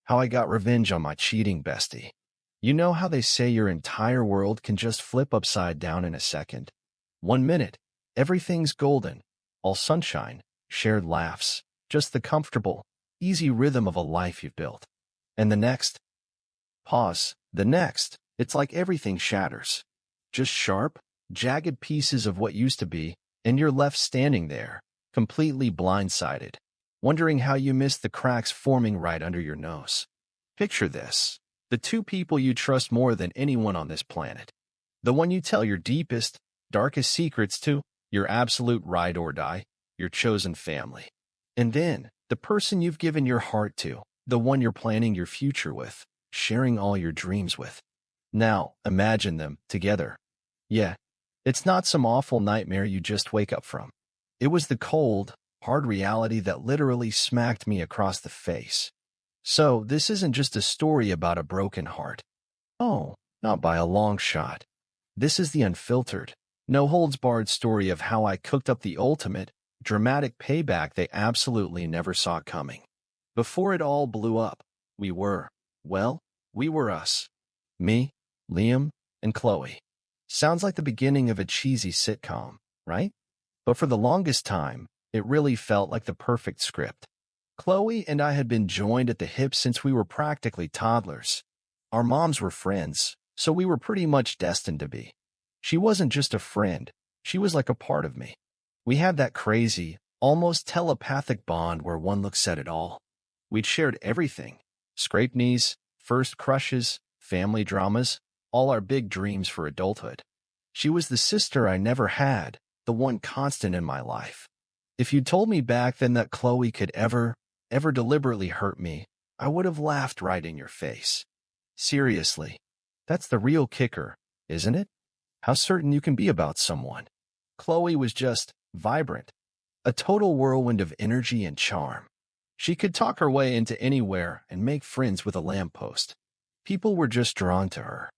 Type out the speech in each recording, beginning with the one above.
how I got revenge on my cheating bestie. You know how they say your entire world can just flip upside down in a second? 1 minute, everything's golden, all sunshine, shared laughs, just the comfortable, easy rhythm of a life you've built. And the next, pause, the next, it's like everything shatters. Just sharp, jagged pieces of what used to be, and you're left standing there, completely blindsided, wondering how you missed the cracks forming right under your nose. Picture this. The two people you trust more than anyone on this planet. The one you tell your deepest, darkest secrets to, your absolute ride or die, your chosen family. And then, the person you've given your heart to, the one you're planning your future with, sharing all your dreams with. Now, imagine them together. Yeah, it's not some awful nightmare you just wake up from. It was the cold, hard reality that literally smacked me across the face. So, this isn't just a story about a broken heart. Oh, not by a long shot. This is the unfiltered, no-holds-barred story of how I cooked up the ultimate, dramatic payback they absolutely never saw coming. Before it all blew up, we were us. Me, Liam, and Chloe. Sounds like the beginning of a cheesy sitcom, right? But for the longest time, it really felt like the perfect script. Chloe and I had been joined at the hip since we were practically toddlers. Our moms were friends, so we were pretty much destined to be. She wasn't just a friend, she was like a part of me. We had that crazy, almost telepathic bond where one looks at it all. We'd shared everything. Scraped knees, first crushes, family dramas, all our big dreams for adulthood. She was the sister I never had, the one constant in my life. If you told me back then that Chloe could ever deliberately hurt me, I would have laughed right in your face. Seriously, that's the real kicker, isn't it? How certain you can be about someone. Chloe was just vibrant, a total whirlwind of energy and charm. She could talk her way into anywhere and make friends with a lamppost. People were just drawn to her.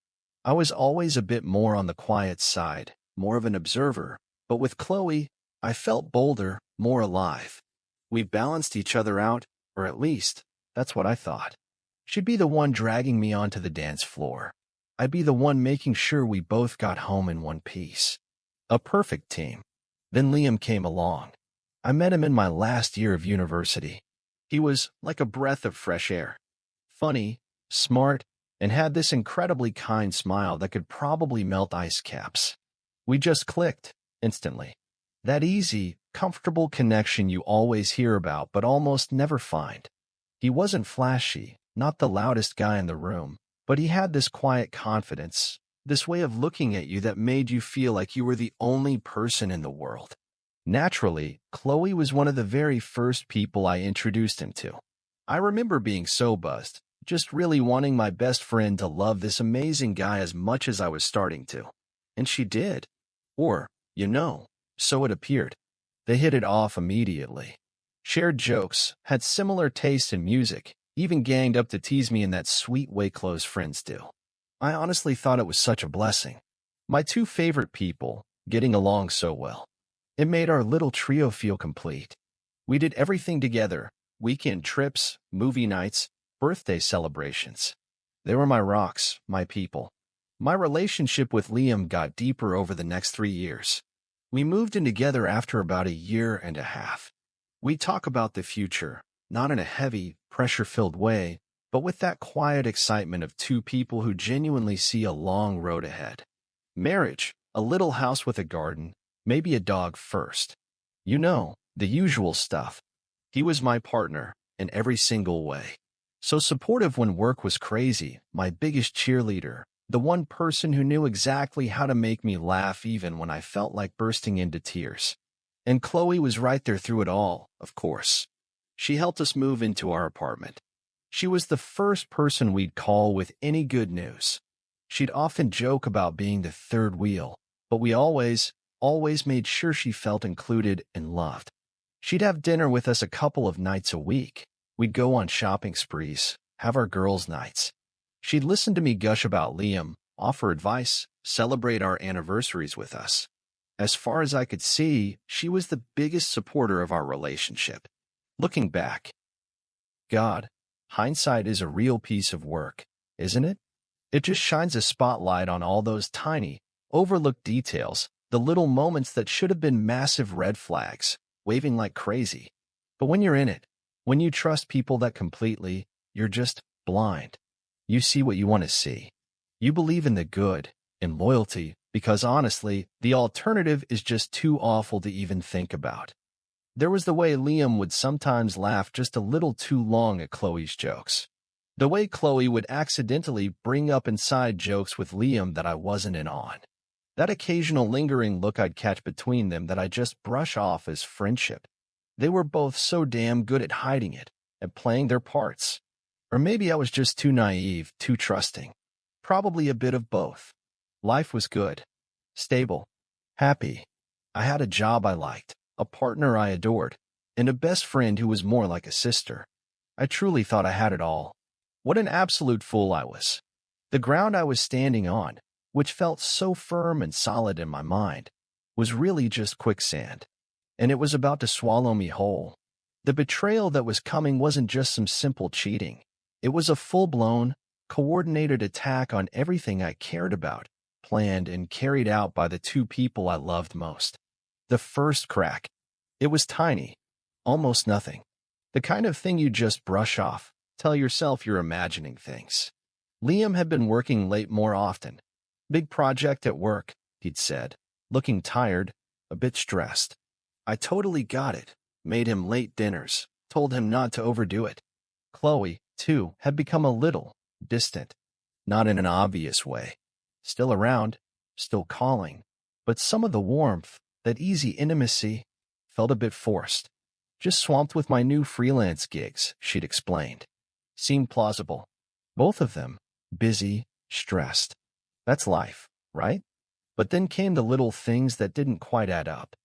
I was always a bit more on the quiet side, more of an observer, but with Chloe, I felt bolder, more alive. We balanced each other out, or at least, that's what I thought. She'd be the one dragging me onto the dance floor. I'd be the one making sure we both got home in one piece. A perfect team. Then Liam came along. I met him in my last year of university. He was like a breath of fresh air. Funny, smart, and had this incredibly kind smile that could probably melt ice caps. We just clicked, instantly. That easy, comfortable connection you always hear about but almost never find. He wasn't flashy, not the loudest guy in the room, but he had this quiet confidence, this way of looking at you that made you feel like you were the only person in the world. Naturally, Chloe was one of the very first people I introduced him to. I remember being so buzzed, just really wanting my best friend to love this amazing guy as much as I was starting to. And she did. Or, so it appeared. They hit it off immediately. Shared jokes, had similar tastes in music, even ganged up to tease me in that sweet way close friends do. I honestly thought it was such a blessing. My two favorite people, getting along so well. It made our little trio feel complete. We did everything together, weekend trips, movie nights, birthday celebrations. They were my rocks, my people. My relationship with Liam got deeper over the next 3 years. We moved in together after about a year and a half. We talk about the future, not in a heavy, pressure-filled way, but with that quiet excitement of two people who genuinely see a long road ahead. Marriage, a little house with a garden, maybe a dog first. The usual stuff. He was my partner, in every single way. So supportive when work was crazy, my biggest cheerleader, the one person who knew exactly how to make me laugh even when I felt like bursting into tears. And Chloe was right there through it all, of course. She helped us move into our apartment. She was the first person we'd call with any good news. She'd often joke about being the third wheel, but we always made sure she felt included and loved. She'd have dinner with us a couple of nights a week. We'd go on shopping sprees, have our girls' nights. She'd listen to me gush about Liam, offer advice, celebrate our anniversaries with us. As far as I could see, she was the biggest supporter of our relationship. Looking back, God, Hindsight is a real piece of work, isn't it? It just shines a spotlight on all those tiny, overlooked details, the little moments that should have been massive red flags, waving like crazy. But when you're in it, when you trust people that completely, you're just blind. You see what you want to see. You believe in the good, in loyalty, because honestly, the alternative is just too awful to even think about. There was the way Liam would sometimes laugh just a little too long at Chloe's jokes. The way Chloe would accidentally bring up inside jokes with Liam that I wasn't in on. That occasional lingering look I'd catch between them that I just brush off as friendship. They were both so damn good at hiding it, at playing their parts. Or maybe I was just too naive, too trusting. Probably a bit of both. Life was good, stable, happy. I had a job I liked, a partner I adored, and a best friend who was more like a sister. I truly thought I had it all. What an absolute fool I was. The ground I was standing on, which felt so firm and solid in my mind, was really just quicksand. And it was about to swallow me whole. The betrayal that was coming wasn't just some simple cheating. It was a full-blown, coordinated attack on everything I cared about, planned and carried out by the two people I loved most. The first crack. It was tiny, almost nothing. The kind of thing you just brush off, tell yourself you're imagining things. Liam had been working late more often. Big project at work, he'd said, looking tired, a bit stressed. I totally got it, made him late dinners, told him not to overdo it. Chloe, too, had become a little distant, not in an obvious way. Still around, still calling, but some of the warmth, that easy intimacy, felt a bit forced. Just swamped with my new freelance gigs, she'd explained. Seemed plausible. Both of them, busy, stressed. That's life, right? But then came the little things that didn't quite add up.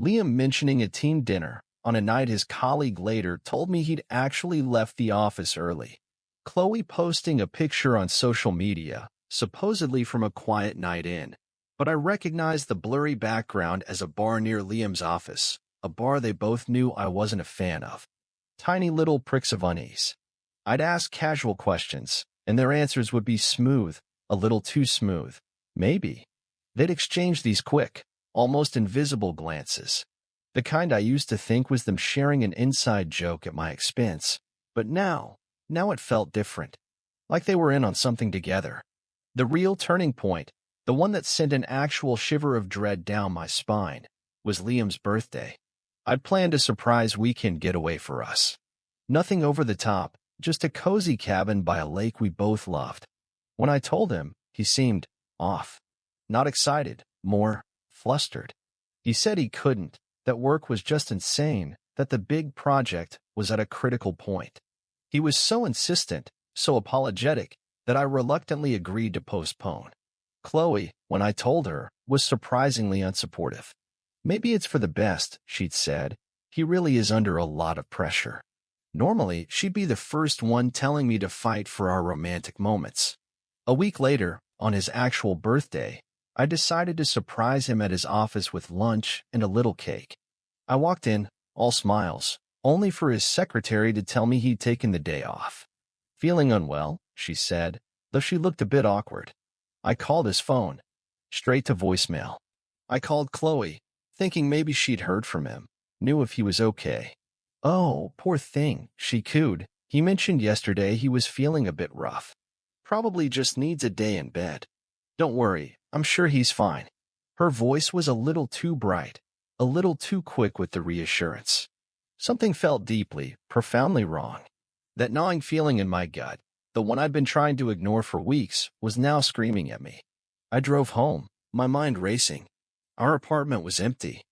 Liam mentioning a team dinner on a night his colleague later told me he'd actually left the office early. Chloe posting a picture on social media, supposedly from a quiet night in. But I recognized the blurry background as a bar near Liam's office, a bar they both knew I wasn't a fan of. Tiny little pricks of unease. I'd ask casual questions, and their answers would be smooth, a little too smooth. Maybe. They'd exchange these quick, almost invisible glances. The kind I used to think was them sharing an inside joke at my expense. But now it felt different. Like they were in on something together. The real turning point, the one that sent an actual shiver of dread down my spine, was Liam's birthday. I'd planned a surprise weekend getaway for us. Nothing over the top, just a cozy cabin by a lake we both loved. When I told him, he seemed off. Not excited, more flustered. He said he couldn't, that work was just insane, that the big project was at a critical point. He was so insistent, so apologetic, that I reluctantly agreed to postpone. Chloe, when I told her, was surprisingly unsupportive. Maybe it's for the best, she'd said. He really is under a lot of pressure. Normally, she'd be the first one telling me to fight for our romantic moments. A week later, on his actual birthday, I decided to surprise him at his office with lunch and a little cake. I walked in, all smiles, only for his secretary to tell me he'd taken the day off. Feeling unwell, she said, though she looked a bit awkward. I called his phone. Straight to voicemail. I called Chloe, thinking maybe she'd heard from him, knew if he was okay. Oh, poor thing, she cooed. He mentioned yesterday he was feeling a bit rough. Probably just needs a day in bed. Don't worry, I'm sure he's fine. Her voice was a little too bright, a little too quick with the reassurance. Something felt deeply, profoundly wrong. That gnawing feeling in my gut, the one I'd been trying to ignore for weeks, was now screaming at me. I drove home, my mind racing. Our apartment was empty.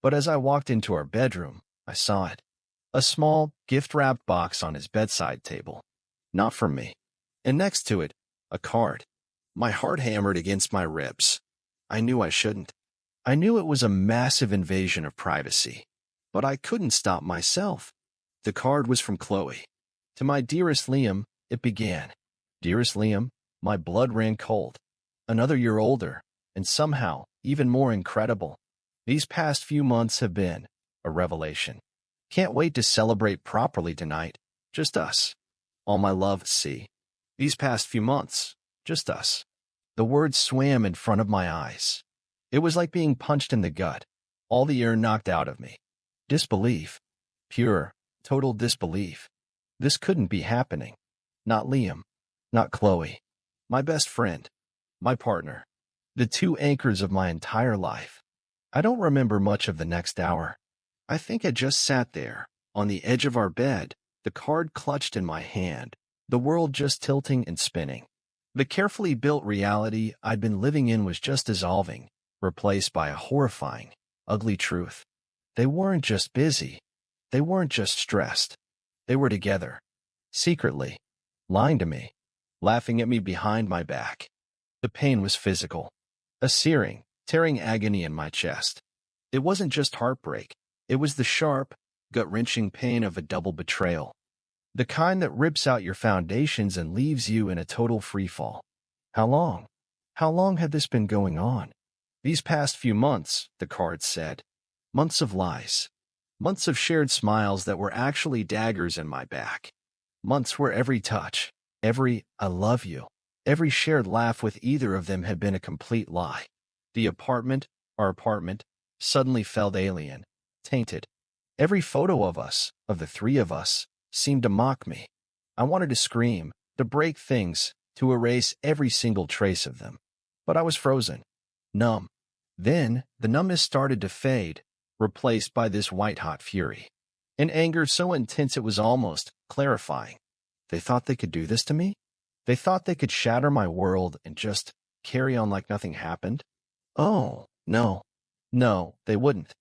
But as I walked into our bedroom, I saw it. A small, gift-wrapped box on his bedside table. Not from me. And next to it, a card. My heart hammered against my ribs. I knew I shouldn't. I knew it was a massive invasion of privacy. But I couldn't stop myself. The card was from Chloe. To my dearest Liam, it began. Dearest Liam, my blood ran cold. Another year older, and somehow even more incredible. These past few months have been a revelation. Can't wait to celebrate properly tonight. Just us. All my love, see. These past few months, just us. The words swam in front of my eyes. It was like being punched in the gut, all the air knocked out of me. Disbelief. Pure, total disbelief. This couldn't be happening. Not Liam. Not Chloe. My best friend. My partner. The two anchors of my entire life. I don't remember much of the next hour. I think I just sat there, on the edge of our bed, the card clutched in my hand, the world just tilting and spinning. The carefully built reality I'd been living in was just dissolving, replaced by a horrifying, ugly truth. They weren't just busy. They weren't just stressed. They were together. Secretly. Lying to me. Laughing at me behind my back. The pain was physical. A searing, tearing agony in my chest. It wasn't just heartbreak. It was the sharp, gut-wrenching pain of a double betrayal. The kind that rips out your foundations and leaves you in a total freefall. How long? How long had this been going on? These past few months, the cards said. Months of lies. Months of shared smiles that were actually daggers in my back. Months where every touch, every "I love you," every shared laugh with either of them had been a complete lie. The apartment, our apartment, suddenly felt alien, tainted. Every photo of us, of the three of us, seemed to mock me. I wanted to scream, to break things, to erase every single trace of them. But I was frozen. Numb. Then, the numbness started to fade, replaced by this white-hot fury. An anger so intense it was almost clarifying. They thought they could do this to me? They thought they could shatter my world and just carry on like nothing happened? Oh, no. No, they wouldn't.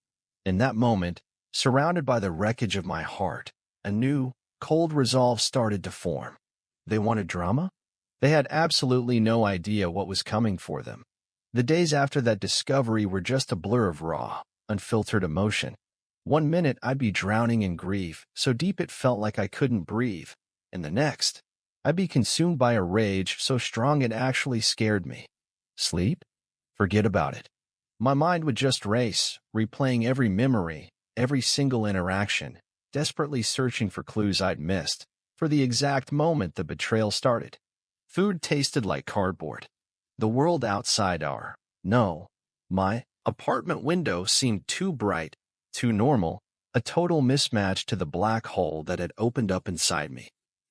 In that moment, surrounded by the wreckage of my heart, a new, cold resolve started to form. They wanted drama? They had absolutely no idea what was coming for them. The days after that discovery were just a blur of raw, unfiltered emotion. One minute I'd be drowning in grief, so deep it felt like I couldn't breathe, and the next, I'd be consumed by a rage so strong it actually scared me. Sleep? Forget about it. My mind would just race, replaying every memory, every single interaction, desperately searching for clues I'd missed, for the exact moment the betrayal started. Food tasted like cardboard. The world outside my apartment window seemed too bright, too normal, a total mismatch to the black hole that had opened up inside me.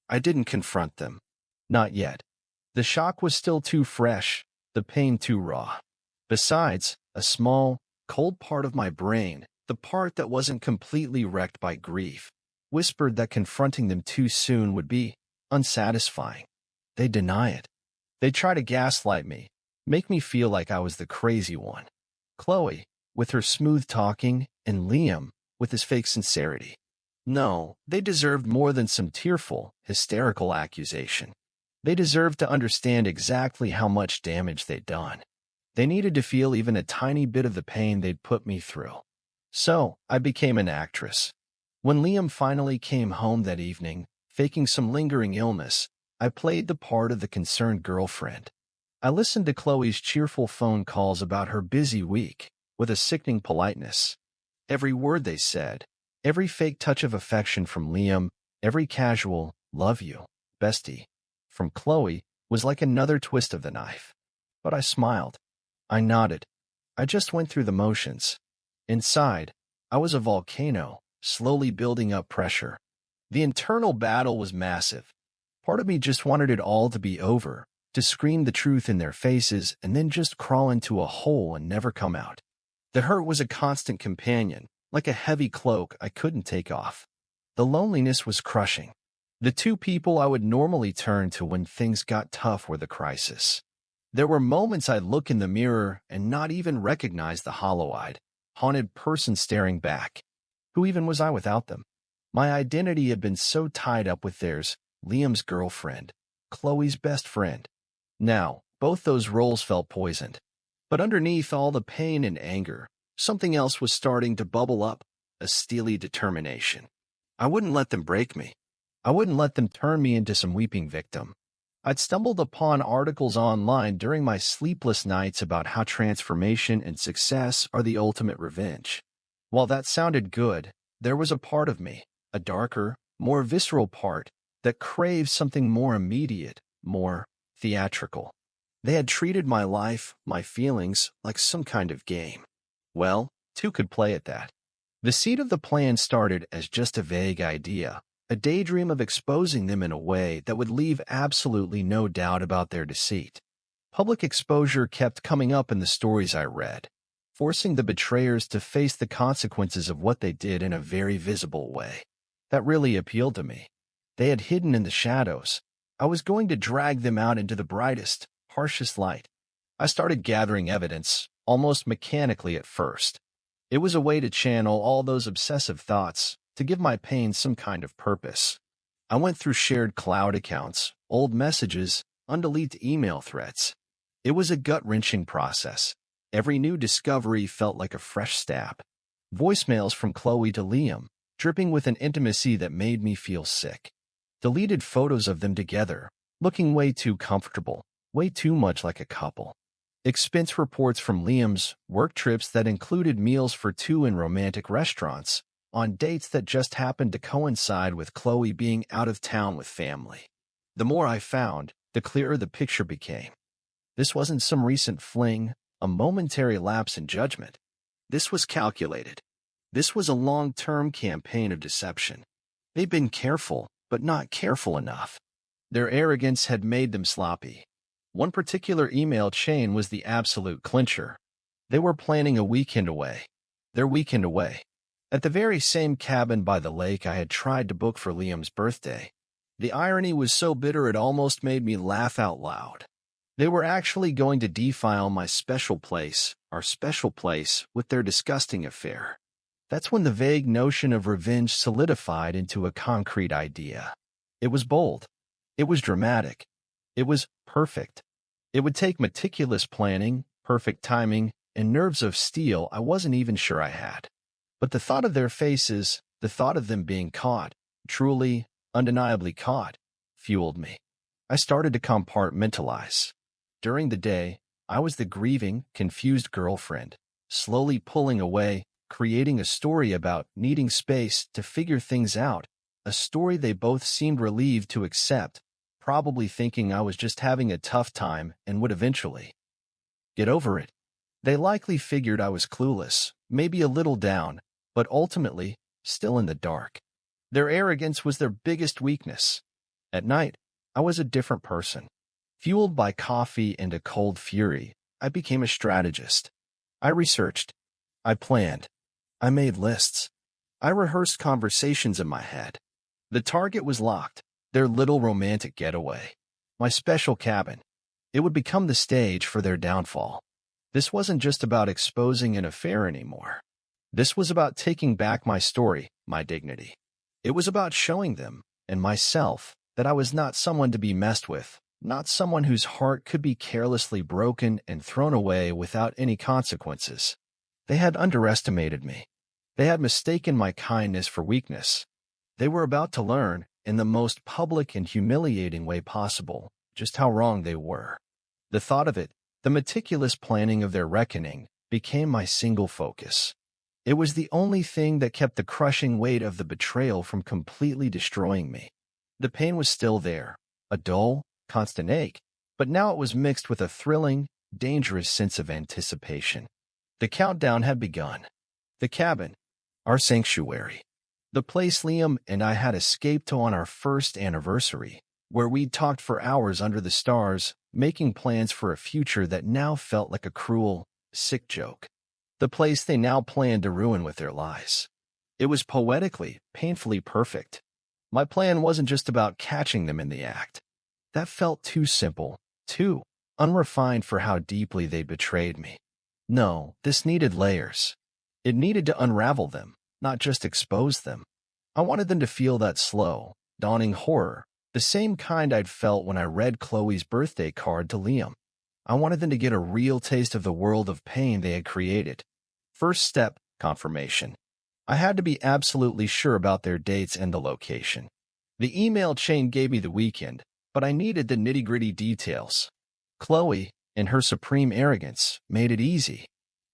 I didn't confront them. Not yet. The shock was still too fresh, the pain too raw. Besides, a small, cold part of my brain, the part that wasn't completely wrecked by grief, whispered that confronting them too soon would be unsatisfying. They'd deny it. They'd try to gaslight me, make me feel like I was the crazy one. Chloe, with her smooth talking, and Liam, with his fake sincerity. No, they deserved more than some tearful, hysterical accusation. They deserved to understand exactly how much damage they'd done. They needed to feel even a tiny bit of the pain they'd put me through. So, I became an actress. When Liam finally came home that evening, faking some lingering illness, I played the part of the concerned girlfriend. I listened to Chloe's cheerful phone calls about her busy week, with a sickening politeness. Every word they said, every fake touch of affection from Liam, every casual, "love you, bestie," from Chloe, was like another twist of the knife. But I smiled. I nodded. I just went through the motions. Inside, I was a volcano, slowly building up pressure. The internal battle was massive. Part of me just wanted it all to be over, to scream the truth in their faces and then just crawl into a hole and never come out. The hurt was a constant companion, like a heavy cloak I couldn't take off. The loneliness was crushing. The two people I would normally turn to when things got tough were the crisis. There were moments I'd look in the mirror and not even recognize the hollow-eyed, haunted person staring back. Who even was I without them? My identity had been so tied up with theirs, Liam's girlfriend, Chloe's best friend. Now, both those roles felt poisoned. But underneath all the pain and anger, something else was starting to bubble up, a steely determination. I wouldn't let them break me. I wouldn't let them turn me into some weeping victim. I'd stumbled upon articles online during my sleepless nights about how transformation and success are the ultimate revenge. While that sounded good, there was a part of me, a darker, more visceral part, that craved something more immediate, more theatrical. They had treated my life, my feelings, like some kind of game. Well, two could play at that. The seed of the plan started as just a vague idea, a daydream of exposing them in a way that would leave absolutely no doubt about their deceit. Public exposure kept coming up in the stories I read, forcing the betrayers to face the consequences of what they did in a very visible way. That really appealed to me. They had hidden in the shadows. I was going to drag them out into the brightest, harshest light. I started gathering evidence, almost mechanically at first. It was a way to channel all those obsessive thoughts, to give my pain some kind of purpose. I went through shared cloud accounts, old messages, undeleted email threads. It was a gut-wrenching process. Every new discovery felt like a fresh stab. Voicemails from Chloe to Liam, dripping with an intimacy that made me feel sick. Deleted photos of them together, looking way too comfortable, way too much like a couple. Expense reports from Liam's work trips that included meals for two in romantic restaurants, on dates that just happened to coincide with Chloe being out of town with family. The more I found, the clearer the picture became. This wasn't some recent fling, a momentary lapse in judgment. This was calculated. This was a long-term campaign of deception. They'd been careful, but not careful enough. Their arrogance had made them sloppy. One particular email chain was the absolute clincher. They were planning a weekend away. Their weekend away. At the very same cabin by the lake I had tried to book for Liam's birthday. The irony was so bitter it almost made me laugh out loud. They were actually going to defile my special place, our special place, with their disgusting affair. That's when the vague notion of revenge solidified into a concrete idea. It was bold. It was dramatic. It was perfect. It would take meticulous planning, perfect timing, and nerves of steel I wasn't even sure I had. But the thought of their faces, the thought of them being caught, truly, undeniably caught, fueled me. I started to compartmentalize. During the day, I was the grieving, confused girlfriend, slowly pulling away, creating a story about needing space to figure things out, a story they both seemed relieved to accept, probably thinking I was just having a tough time and would eventually get over it. They likely figured I was clueless, maybe a little down, but ultimately still in the dark. Their arrogance was their biggest weakness. At night, I was a different person. Fueled by coffee and a cold fury, I became a strategist. I researched. I planned. I made lists. I rehearsed conversations in my head. The target was locked. Their little romantic getaway. My special cabin. It would become the stage for their downfall. This wasn't just about exposing an affair anymore. This was about taking back my story, my dignity. It was about showing them, and myself, that I was not someone to be messed with, not someone whose heart could be carelessly broken and thrown away without any consequences. They had underestimated me. They had mistaken my kindness for weakness. They were about to learn, in the most public and humiliating way possible, just how wrong they were. The thought of it, the meticulous planning of their reckoning, became my single focus. It was the only thing that kept the crushing weight of the betrayal from completely destroying me. The pain was still there, a dull, constant ache, but now it was mixed with a thrilling, dangerous sense of anticipation. The countdown had begun. The cabin, our sanctuary. The place Liam and I had escaped to on our first anniversary, where we'd talked for hours under the stars, making plans for a future that now felt like a cruel, sick joke. The place they now planned to ruin with their lies. It was poetically, painfully perfect. My plan wasn't just about catching them in the act. That felt too simple, too unrefined for how deeply they betrayed me. No, this needed layers. It needed to unravel them, not just expose them. I wanted them to feel that slow, dawning horror, the same kind I'd felt when I read Chloe's birthday card to Liam. I wanted them to get a real taste of the world of pain they had created. First step, confirmation. I had to be absolutely sure about their dates and the location. The email chain gave me the weekend, but I needed the nitty-gritty details. Chloe, in her supreme arrogance, made it easy.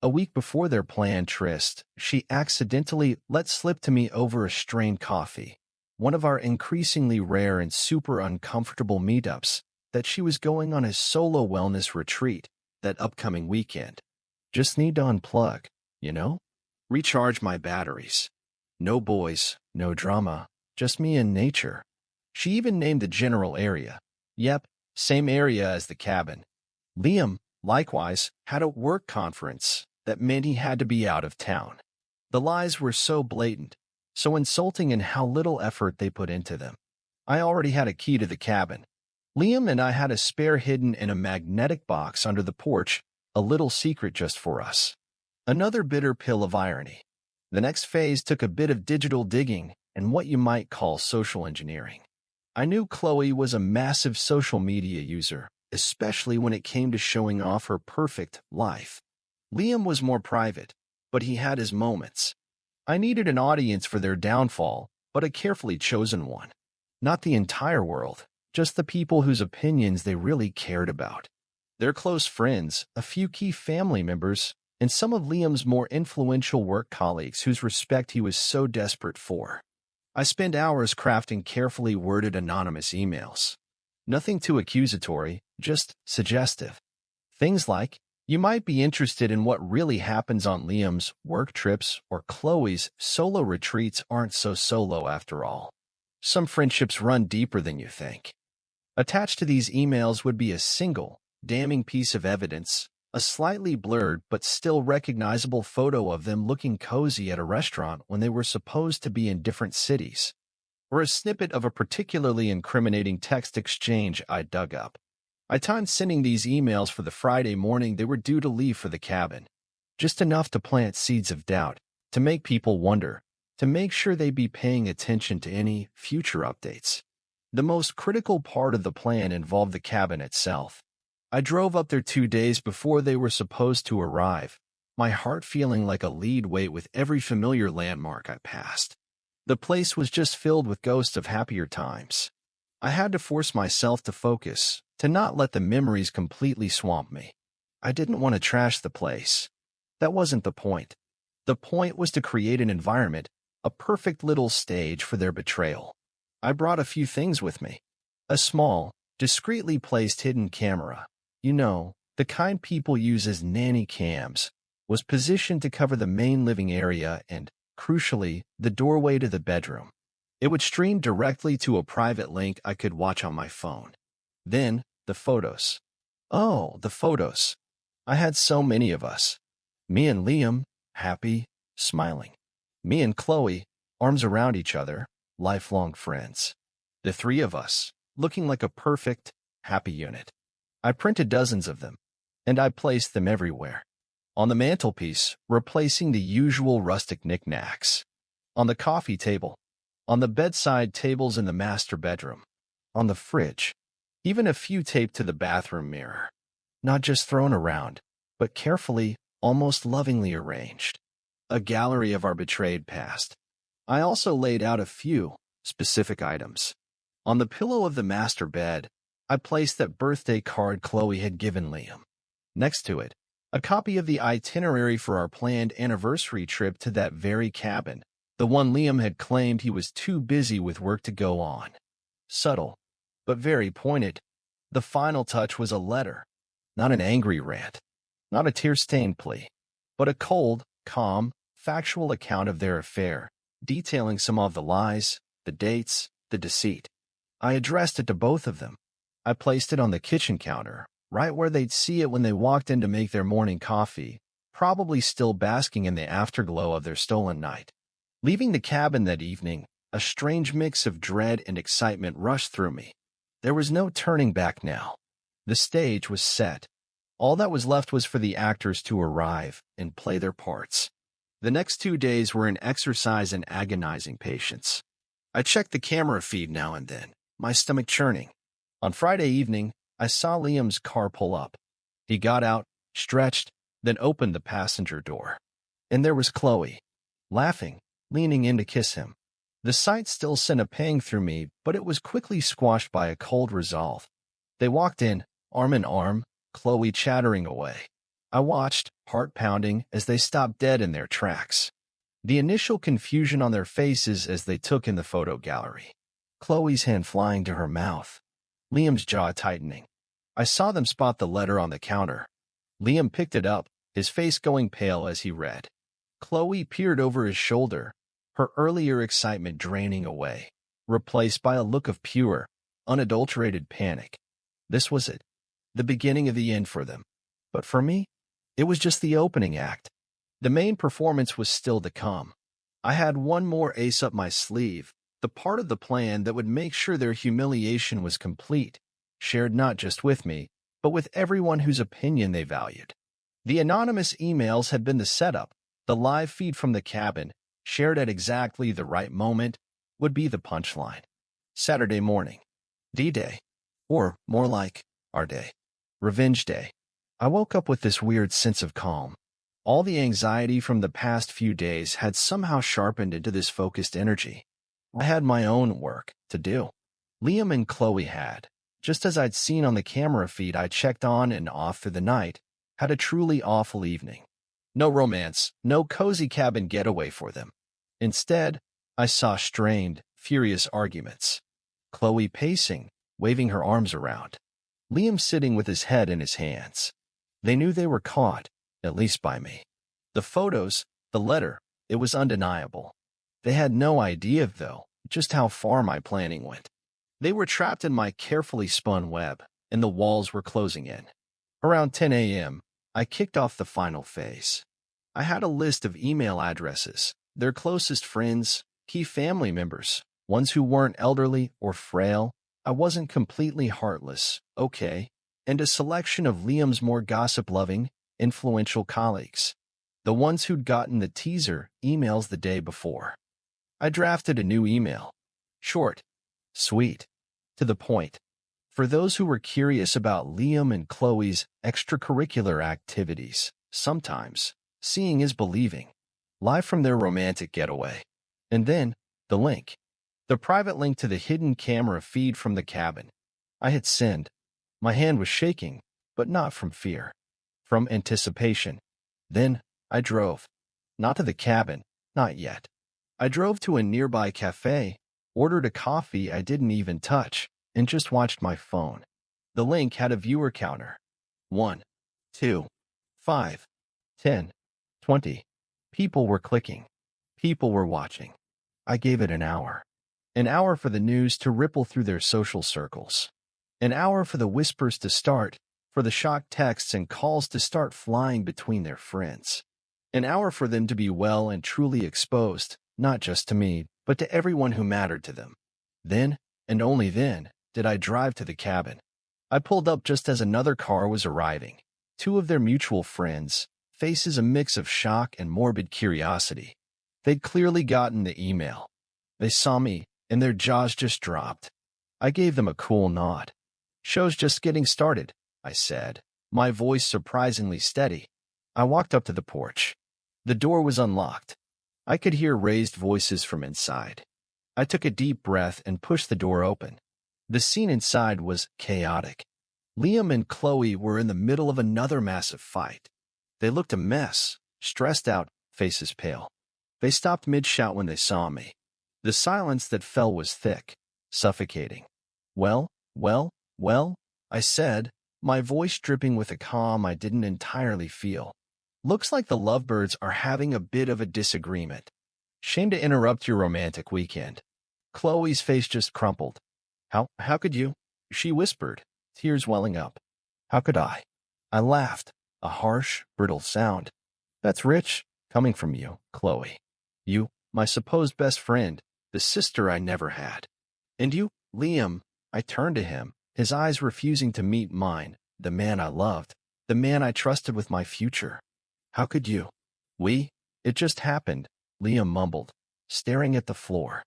A week before their planned tryst, she accidentally let slip to me over a strained coffee. one of our increasingly rare and super uncomfortable meetups, that she was going on a solo wellness retreat that upcoming weekend. Just need to unplug, you know? Recharge my batteries. No boys, no drama, just me and nature. She even named the general area. Yep, same area as the cabin. Liam, likewise, had a work conference that meant he had to be out of town. The lies were so blatant, so insulting in how little effort they put into them. I already had a key to the cabin. Liam and I had a spare hidden in a magnetic box under the porch, a little secret just for us. Another bitter pill of irony. The next phase took a bit of digital digging and what you might call social engineering. I knew Chloe was a massive social media user, especially when it came to showing off her perfect life. Liam was more private, but he had his moments. I needed an audience for their downfall, but a carefully chosen one. Not the entire world, just the people whose opinions they really cared about. Their close friends, a few key family members, and some of Liam's more influential work colleagues whose respect he was so desperate for. I spent hours crafting carefully worded anonymous emails. Nothing too accusatory, just suggestive. Things like, you might be interested in what really happens on Liam's work trips, or Chloe's solo retreats aren't so solo after all. Some friendships run deeper than you think. Attached to these emails would be a single, damning piece of evidence, a slightly blurred but still recognizable photo of them looking cozy at a restaurant when they were supposed to be in different cities, or a snippet of a particularly incriminating text exchange I dug up. I timed sending these emails for the Friday morning they were due to leave for the cabin. Just enough to plant seeds of doubt, to make people wonder, to make sure they'd be paying attention to any future updates. The most critical part of the plan involved the cabin itself. I drove up there 2 days before they were supposed to arrive, my heart feeling like a lead weight with every familiar landmark I passed. The place was just filled with ghosts of happier times. I had to force myself to focus, to not let the memories completely swamp me. I didn't want to trash the place. That wasn't the point. The point was to create an environment, a perfect little stage for their betrayal. I brought a few things with me. A small, discreetly placed hidden camera, you know, the kind people use as nanny cams, was positioned to cover the main living area and, crucially, the doorway to the bedroom. It would stream directly to a private link I could watch on my phone. Then, the photos. Oh, the photos. I had so many of us. Me and Liam, happy, smiling. Me and Chloe, arms around each other, lifelong friends. The three of us, looking like a perfect, happy unit. I printed dozens of them, and I placed them everywhere. On the mantelpiece, replacing the usual rustic knickknacks. On the coffee table. On the bedside tables in the master bedroom. On the fridge. Even a few taped to the bathroom mirror. Not just thrown around, but carefully, almost lovingly arranged. A gallery of our betrayed past. I also laid out a few specific items. On the pillow of the master bed, I placed that birthday card Chloe had given Liam. Next to it, a copy of the itinerary for our planned anniversary trip to that very cabin, the one Liam had claimed he was too busy with work to go on. Subtle, but very pointed. The final touch was a letter, not an angry rant, not a tear-stained plea, but a cold, calm, factual account of their affair, detailing some of the lies, the dates, the deceit. I addressed it to both of them. I placed it on the kitchen counter, right where they'd see it when they walked in to make their morning coffee, probably still basking in the afterglow of their stolen night. Leaving the cabin that evening, a strange mix of dread and excitement rushed through me. There was no turning back now. The stage was set. All that was left was for the actors to arrive and play their parts. The next 2 days were an exercise in agonizing patience. I checked the camera feed now and then, my stomach churning. On Friday evening, I saw Liam's car pull up. He got out, stretched, then opened the passenger door. And there was Chloe, laughing, leaning in to kiss him. The sight still sent a pang through me, but it was quickly squashed by a cold resolve. They walked in, arm in arm, Chloe chattering away. I watched, heart pounding, as they stopped dead in their tracks. The initial confusion on their faces as they took in the photo gallery. Chloe's hand flying to her mouth. Liam's jaw tightening. I saw them spot the letter on the counter. Liam picked it up, his face going pale as he read. Chloe peered over his shoulder, her earlier excitement draining away, replaced by a look of pure, unadulterated panic. This was it, the beginning of the end for them. But for me, it was just the opening act. The main performance was still to come. I had one more ace up my sleeve, the part of the plan that would make sure their humiliation was complete, shared not just with me, but with everyone whose opinion they valued. The anonymous emails had been the setup. The live feed from the cabin, shared at exactly the right moment, would be the punchline. Saturday morning. D-Day. Or, more like, our day. Revenge Day. I woke up with this weird sense of calm. All the anxiety from the past few days had somehow sharpened into this focused energy. I had my own work to do. Liam and Chloe had, just as I'd seen on the camera feed I checked on and off through the night, had a truly awful evening. No romance, no cozy cabin getaway for them. Instead, I saw strained, furious arguments. Chloe pacing, waving her arms around. Liam sitting with his head in his hands. They knew they were caught, at least by me. The photos, the letter, it was undeniable. They had no idea, though, just how far my planning went. They were trapped in my carefully spun web, and the walls were closing in. Around 10 a.m., I kicked off the final phase. I had a list of email addresses, their closest friends, key family members, ones who weren't elderly or frail. I wasn't completely heartless, okay, and a selection of Liam's more gossip-loving, influential colleagues, the ones who'd gotten the teaser emails the day before. I drafted a new email. Short, sweet, to the point. For those who were curious about Liam and Chloe's extracurricular activities, sometimes, seeing is believing. Live from their romantic getaway. And then, the link. The private link to the hidden camera feed from the cabin. I hit send. My hand was shaking, but not from fear. From anticipation. Then, I drove. Not to the cabin, not yet. I drove to a nearby cafe, ordered a coffee I didn't even touch, and just watched my phone. The link had a viewer counter. 1, 2, 5, 10, 20. People were clicking. People were watching. I gave it an hour. An hour for the news to ripple through their social circles. An hour for the whispers to start, for the shocked texts and calls to start flying between their friends. An hour for them to be well and truly exposed, not just to me, but to everyone who mattered to them. Then, and only then, did I drive to the cabin. I pulled up just as another car was arriving. Two of their mutual friends, faces a mix of shock and morbid curiosity. They'd clearly gotten the email. They saw me, and their jaws just dropped. I gave them a cool nod. "Show's just getting started," I said, my voice surprisingly steady. I walked up to the porch. The door was unlocked. I could hear raised voices from inside. I took a deep breath and pushed the door open. The scene inside was chaotic. Liam and Chloe were in the middle of another massive fight. They looked a mess, stressed out, faces pale. They stopped mid-shout when they saw me. The silence that fell was thick, suffocating. Well, I said, my voice dripping with a calm I didn't entirely feel. "Looks like the lovebirds are having a bit of a disagreement. Shame to interrupt your romantic weekend." Chloe's face just crumpled. How could you?" she whispered, tears welling up. "How could I?" I laughed, a harsh, brittle sound. "That's rich, coming from you, Chloe. You, my supposed best friend, the sister I never had. And you, Liam." I turned to him, his eyes refusing to meet mine, the man I loved, the man I trusted with my future. "How could you?" It just happened," Liam mumbled, staring at the floor.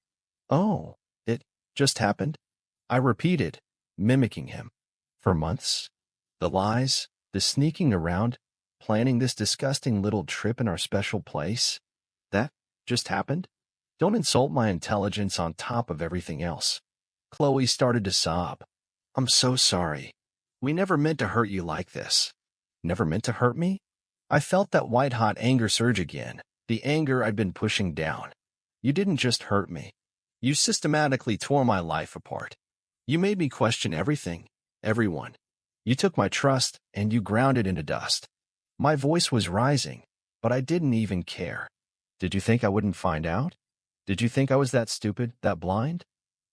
"Oh, it just happened?" I repeated, mimicking him. "For months? The lies, the sneaking around, planning this disgusting little trip in our special place? That just happened? Don't insult my intelligence on top of everything else." Chloe started to sob. "I'm so sorry. We never meant to hurt you like this." "Never meant to hurt me?" I felt that white-hot anger surge again, the anger I'd been pushing down. You didn't just hurt me. You systematically tore my life apart. You made me question everything, everyone. You took my trust and you ground it into dust. My voice was rising, but I didn't even care. Did you think I wouldn't find out? Did you think I was that stupid, that blind?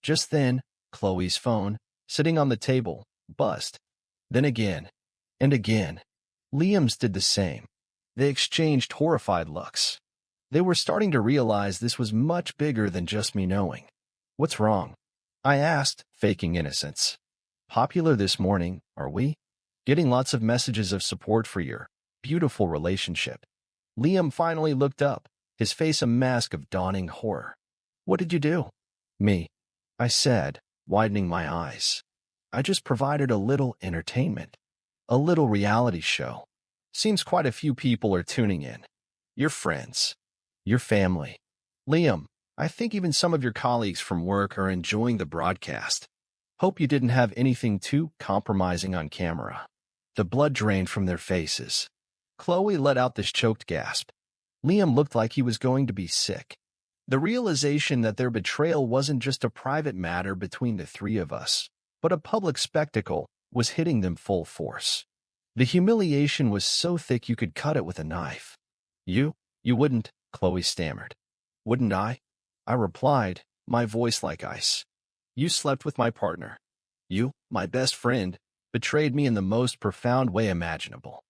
Just then, Chloe's phone, sitting on the table, buzzed. Then again, and again. Liam's did the same. They exchanged horrified looks. They were starting to realize this was much bigger than just me knowing. What's wrong? I asked, faking innocence. Popular this morning, are we? Getting lots of messages of support for your beautiful relationship. Liam finally looked up, his face a mask of dawning horror. What did you do? Me, I said, widening my eyes. I just provided a little entertainment. A little reality show. Seems quite a few people are tuning in. Your friends. Your family. Liam, I think even some of your colleagues from work are enjoying the broadcast. Hope you didn't have anything too compromising on camera. The blood drained from their faces. Chloe let out this choked gasp. Liam looked like he was going to be sick. The realization that their betrayal wasn't just a private matter between the three of us, but a public spectacle, was hitting them full force. The humiliation was so thick you could cut it with a knife. You wouldn't, Chloe stammered. Wouldn't I? I replied, my voice like ice. You slept with my partner. You, my best friend, betrayed me in the most profound way imaginable.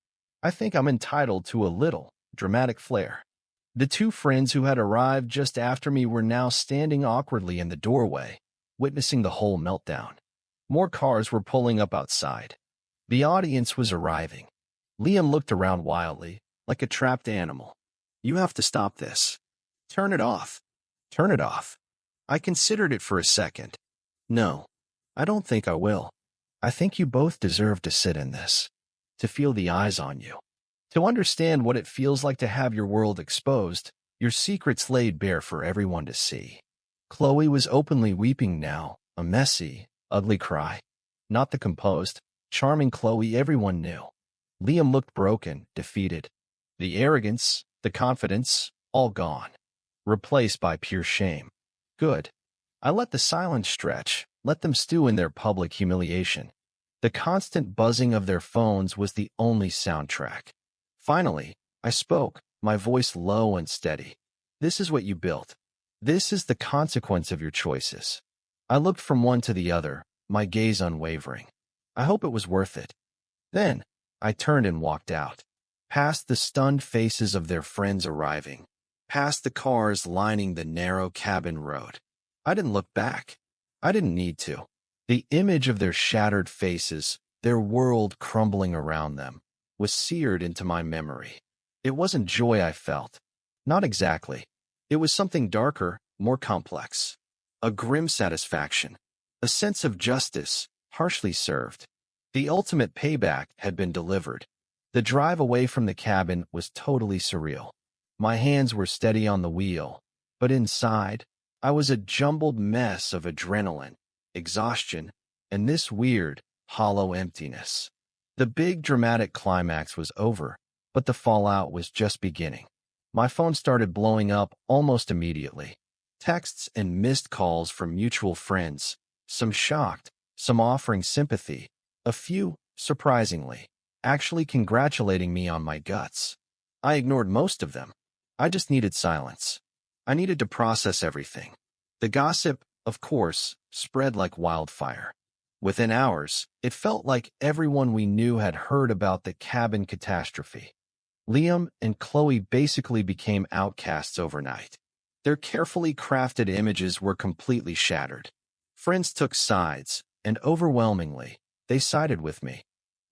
I think I'm entitled to a little dramatic flair. The two friends who had arrived just after me were now standing awkwardly in the doorway, witnessing the whole meltdown. More cars were pulling up outside. The audience was arriving. Liam looked around wildly, like a trapped animal. You have to stop this. Turn it off. Turn it off. I considered it for a second. No, I don't think I will. I think you both deserve to sit in this. To feel the eyes on you. To understand what it feels like to have your world exposed, your secrets laid bare for everyone to see. Chloe was openly weeping now, a messy, ugly cry. Not the composed, charming Chloe everyone knew. Liam looked broken, defeated. The arrogance, the confidence, all gone. Replaced by pure shame. Good. I let the silence stretch, let them stew in their public humiliation. The constant buzzing of their phones was the only soundtrack. Finally, I spoke, my voice low and steady. This is what you built. This is the consequence of your choices. I looked from one to the other, my gaze unwavering. I hope it was worth it. Then, I turned and walked out. Past the stunned faces of their friends arriving. Past the cars lining the narrow cabin road. I didn't look back. I didn't need to. The image of their shattered faces, their world crumbling around them, was seared into my memory. It wasn't joy I felt. Not exactly. It was something darker, more complex. A grim satisfaction. A sense of justice, harshly served. The ultimate payback had been delivered. The drive away from the cabin was totally surreal. My hands were steady on the wheel, but inside, I was a jumbled mess of adrenaline, exhaustion, and this weird, hollow emptiness. The big dramatic climax was over, but the fallout was just beginning. My phone started blowing up almost immediately. Texts and missed calls from mutual friends, some shocked, some offering sympathy, a few, surprisingly, actually congratulating me on my guts. I ignored most of them. I just needed silence. I needed to process everything. The gossip, of course, spread like wildfire. Within hours, it felt like everyone we knew had heard about the cabin catastrophe. Liam and Chloe basically became outcasts overnight. Their carefully crafted images were completely shattered. Friends took sides, and overwhelmingly, they sided with me.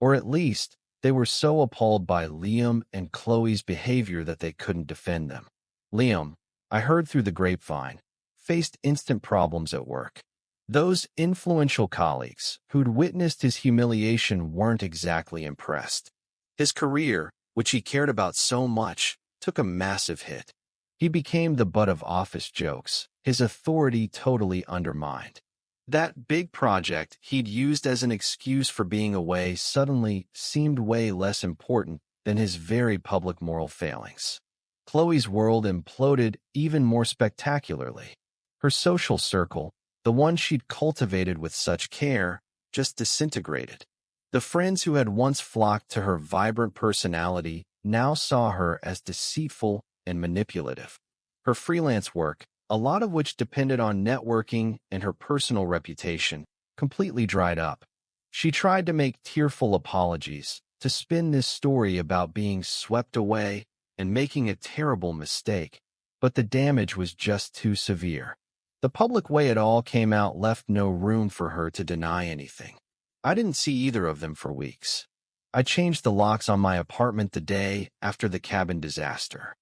Or at least, they were so appalled by Liam and Chloe's behavior that they couldn't defend them. Liam, I heard through the grapevine, faced instant problems at work. Those influential colleagues who'd witnessed his humiliation weren't exactly impressed. His career, which he cared about so much, took a massive hit. He became the butt of office jokes, his authority totally undermined. That big project he'd used as an excuse for being away suddenly seemed way less important than his very public moral failings. Chloe's world imploded even more spectacularly. Her social circle, the one she'd cultivated with such care, just disintegrated. The friends who had once flocked to her vibrant personality now saw her as deceitful and manipulative. Her freelance work, a lot of which depended on networking and her personal reputation, completely dried up. She tried to make tearful apologies, to spin this story about being swept away and making a terrible mistake, but the damage was just too severe. The public way it all came out left no room for her to deny anything. I didn't see either of them for weeks. I changed the locks on my apartment the day after the cabin disaster.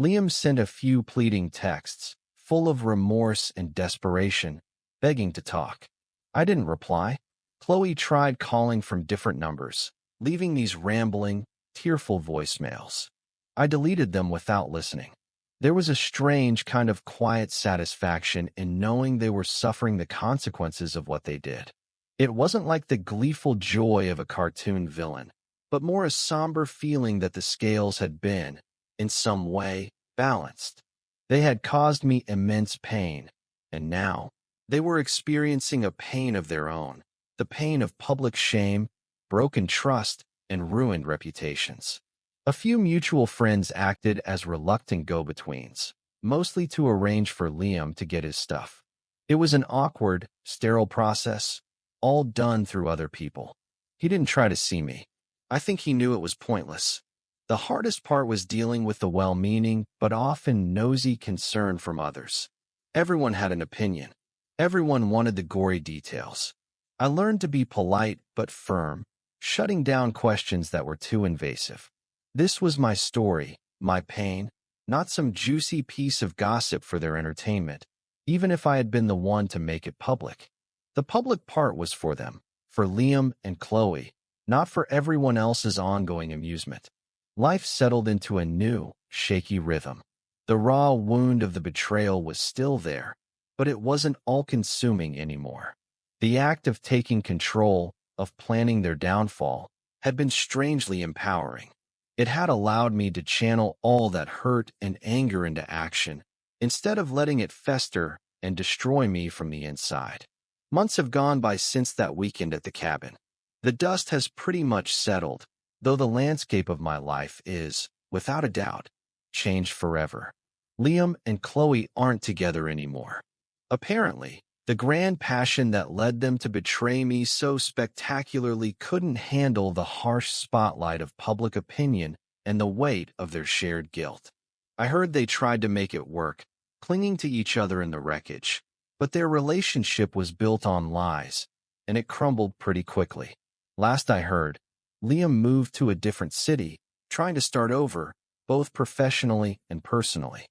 Liam sent a few pleading texts, full of remorse and desperation, begging to talk. I didn't reply. Chloe tried calling from different numbers, leaving these rambling, tearful voicemails. I deleted them without listening. There was a strange kind of quiet satisfaction in knowing they were suffering the consequences of what they did. It wasn't like the gleeful joy of a cartoon villain, but more a somber feeling that the scales had been, in some way, balanced. They had caused me immense pain, and now they were experiencing a pain of their own, the pain of public shame, broken trust, and ruined reputations. A few mutual friends acted as reluctant go-betweens, mostly to arrange for Liam to get his stuff. It was an awkward, sterile process, all done through other people. He didn't try to see me. I think he knew it was pointless. The hardest part was dealing with the well-meaning but often nosy concern from others. Everyone had an opinion. Everyone wanted the gory details. I learned to be polite but firm, shutting down questions that were too invasive. This was my story, my pain, not some juicy piece of gossip for their entertainment, even if I had been the one to make it public. The public part was for them, for Liam and Chloe, not for everyone else's ongoing amusement. Life settled into a new, shaky rhythm. The raw wound of the betrayal was still there, but it wasn't all-consuming anymore. The act of taking control, of planning their downfall, had been strangely empowering. It had allowed me to channel all that hurt and anger into action, instead of letting it fester and destroy me from the inside. Months have gone by since that weekend at the cabin. The dust has pretty much settled, though the landscape of my life is, without a doubt, changed forever. Liam and Chloe aren't together anymore. Apparently, the grand passion that led them to betray me so spectacularly couldn't handle the harsh spotlight of public opinion and the weight of their shared guilt. I heard they tried to make it work, clinging to each other in the wreckage, but their relationship was built on lies, and it crumbled pretty quickly. Last I heard, Liam moved to a different city, trying to start over, both professionally and personally.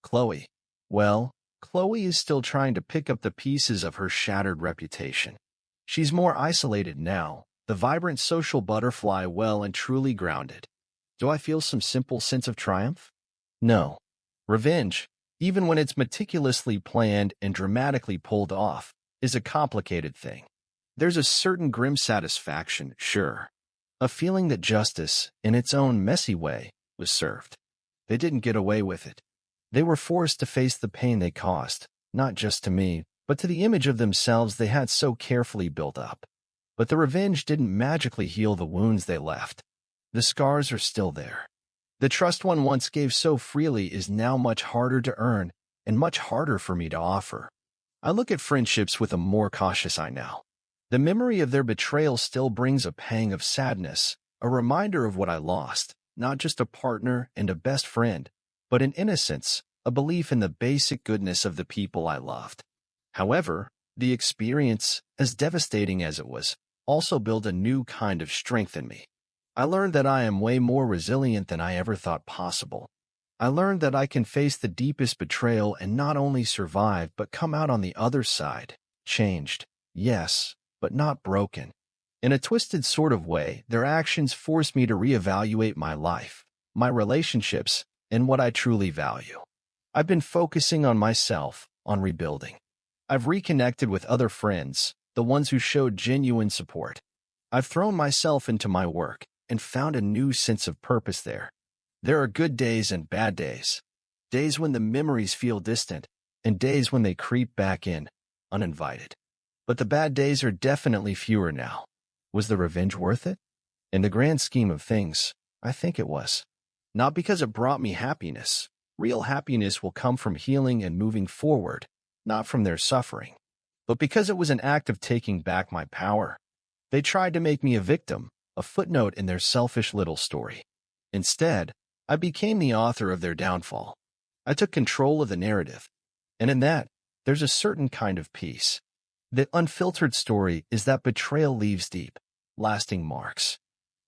Chloe. Well, Chloe is still trying to pick up the pieces of her shattered reputation. She's more isolated now, the vibrant social butterfly well and truly grounded. Do I feel some simple sense of triumph? No. Revenge, even when it's meticulously planned and dramatically pulled off, is a complicated thing. There's a certain grim satisfaction, sure. A feeling that justice, in its own messy way, was served. They didn't get away with it. They were forced to face the pain they caused, not just to me, but to the image of themselves they had so carefully built up. But the revenge didn't magically heal the wounds they left. The scars are still there. The trust one once gave so freely is now much harder to earn and much harder for me to offer. I look at friendships with a more cautious eye now. The memory of their betrayal still brings a pang of sadness, a reminder of what I lost, not just a partner and a best friend, but an innocence, a belief in the basic goodness of the people I loved. However, the experience, as devastating as it was, also built a new kind of strength in me. I learned that I am way more resilient than I ever thought possible. I learned that I can face the deepest betrayal and not only survive but come out on the other side, changed, yes, but not broken. In a twisted sort of way, their actions forced me to reevaluate my life, my relationships, and what I truly value. I've been focusing on myself, on rebuilding. I've reconnected with other friends, the ones who showed genuine support. I've thrown myself into my work and found a new sense of purpose there. There are good days and bad days. Days when the memories feel distant, and days when they creep back in, uninvited. But the bad days are definitely fewer now. Was the revenge worth it? In the grand scheme of things, I think it was. Not because it brought me happiness. Real happiness will come from healing and moving forward, not from their suffering. But because it was an act of taking back my power. They tried to make me a victim, a footnote in their selfish little story. Instead, I became the author of their downfall. I took control of the narrative. And in that, there's a certain kind of peace. The unfiltered story is that betrayal leaves deep, lasting marks.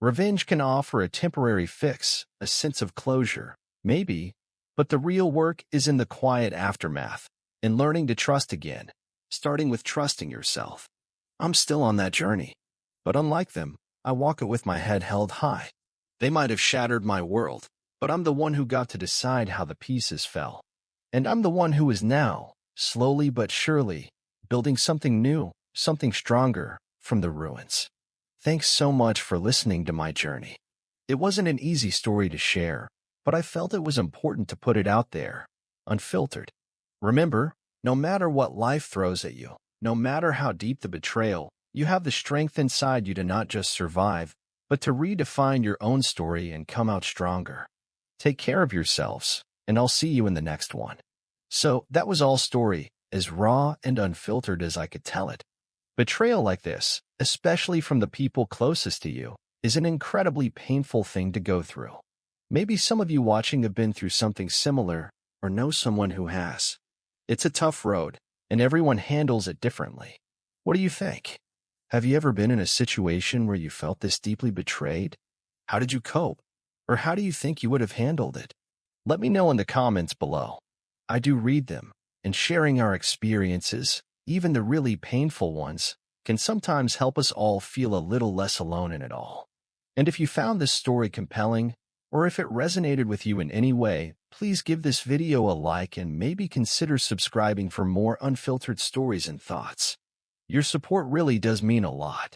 Revenge can offer a temporary fix, a sense of closure, maybe, but the real work is in the quiet aftermath, in learning to trust again, starting with trusting yourself. I'm still on that journey, but unlike them, I walk it with my head held high. They might have shattered my world, but I'm the one who got to decide how the pieces fell. And I'm the one who is now, slowly but surely, building something new, something stronger, from the ruins. Thanks so much for listening to my journey. It wasn't an easy story to share, but I felt it was important to put it out there, unfiltered. Remember, no matter what life throws at you, no matter how deep the betrayal, you have the strength inside you to not just survive, but to redefine your own story and come out stronger. Take care of yourselves, and I'll see you in the next one. So, that was all story, as raw and unfiltered as I could tell it. Betrayal like this, especially from the people closest to you, is an incredibly painful thing to go through. Maybe some of you watching have been through something similar, or know someone who has. It's a tough road, and everyone handles it differently. What do you think? Have you ever been in a situation where you felt this deeply betrayed? How did you cope? Or how do you think you would have handled it? Let me know in the comments below. I do read them, and sharing our experiences, even the really painful ones, can sometimes help us all feel a little less alone in it all. And if you found this story compelling, or if it resonated with you in any way, please give this video a like and maybe consider subscribing for more unfiltered stories and thoughts. Your support really does mean a lot.